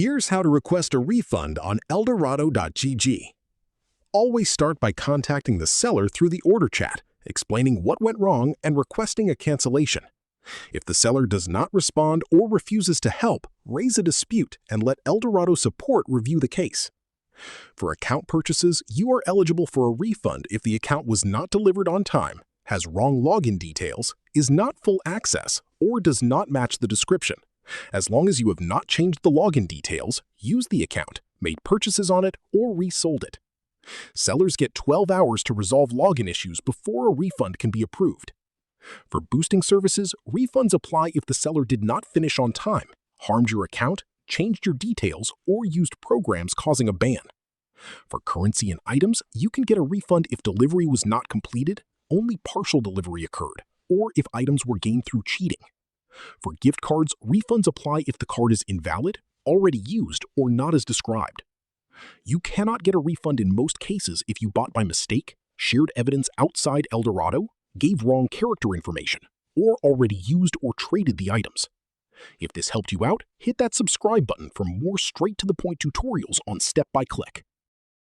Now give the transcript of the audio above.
Here's how to request a refund on eldorado.gg. Always start by contacting the seller through the order chat, explaining what went wrong and requesting a cancellation. If the seller does not respond or refuses to help, raise a dispute and let Eldorado support review the case. For account purchases, you are eligible for a refund if the account was not delivered on time, has wrong login details, is not full access, or does not match the description. As long as you have not changed the login details, used the account, made purchases on it, or resold it. Sellers get 12 hours to resolve login issues before a refund can be approved. For boosting services, refunds apply if the seller did not finish on time, harmed your account, changed your details, or used programs causing a ban. For currency and items, you can get a refund if delivery was not completed, only partial delivery occurred, or if items were gained through cheating. For gift cards, refunds apply if the card is invalid, already used, or not as described. You cannot get a refund in most cases if you bought by mistake, shared evidence outside Eldorado, gave wrong character information, or already used or traded the items. If this helped you out, hit that subscribe button for more straight-to-the-point tutorials on step-by-click.